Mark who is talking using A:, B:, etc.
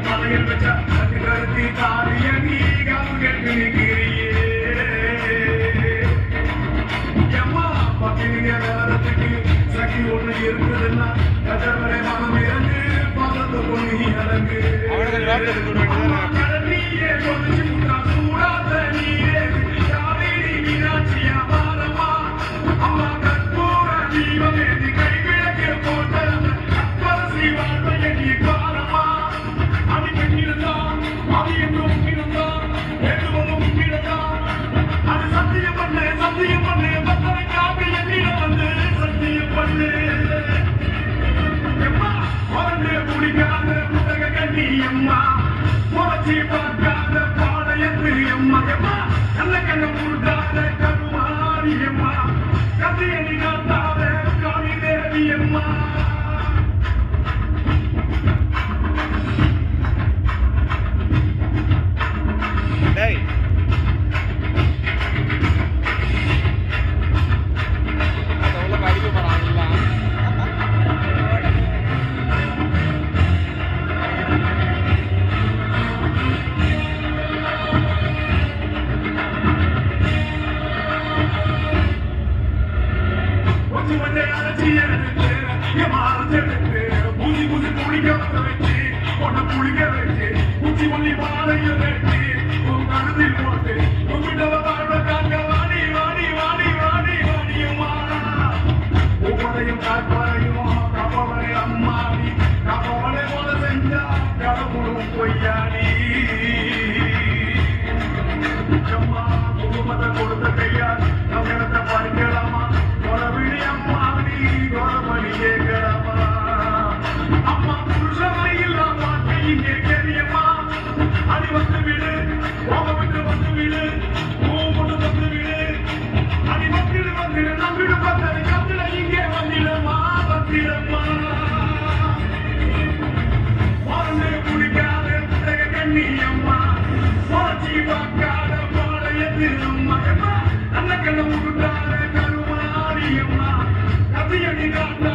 A: தலையில் வச்ச கருத்தி தாரிய நீ காப்பு கேட்டு அம்மா பத்தினிங்க வேறத்துக்கு சக்தி ஒண்ணு இருக்குதுன்னா கதவரை மனம் இறங்கு பதத்து பொண்ணு இறங்கு கடலியே கொதிச்சு முட்டா சூடாத நீரே காவேரி மீனாட்சியா பாரமா அம்மா கற்பூர தீபமே கை விளக்கு போட்ட அப்பரசி வாழ்வைய நீ பாரமா அது பெண்ணிடத்தான் அது என்றும் கிடந்தான் எதுவரும் கிடந்தான் அது சத்தியம் பண்ணு பத்தனை காப்பி என்னிடம் வந்து சத்தியம் பண்ணு எம்மா உடனே குடிக்காத புத்தக கண்ணி அம்மா முறைச்சி பார்க்காத பாடையத்து அம்மா எம்மா நல்ல கண்ண முருட்டாத கருமாரி அம்மா கத்தியணி காத்தாத காளி தேவி அம்மா குளிக்க வச்சு உச்சி மல்லி மாலைய வெட்டி உன் கழுத்தில் போட்டு உன்கிட்ட வாழ்வ காக்க வாடி வாடி வாடி வாடி வாடியம்மா உங்களையும் காப்பாரையும் கப்பவரை அம்மாடி கப்பவரை போல செஞ்சா கடவுளும் பொய்யாடி அம்மா குடும்பத்தை கொடுத்த கையா நம்ம இடத்தை பறிக்கலாமா கொலவிழி அம்மாடி கொலபலி கேட்கலாமா அம்மா புருஷனை இல்லாம இங்கே கேரியம்மா அடி வந்து விடு கோபம் விட்டு வந்து விடு கோபம் வந்து விடு அடி வந்துடு நம்பிடு பத்தனை கத்திட இங்கே வந்திடம்மா வந்திடம்மா வாழ்ந்து குடிக்காத புத்தக கண்ணி அம்மா போச்சி பார்க்காத பாளையத்து அம்மா அம்மா நல்ல கண்ண முட்டாத கருமாரி அம்மா கத்தியடி காத்தா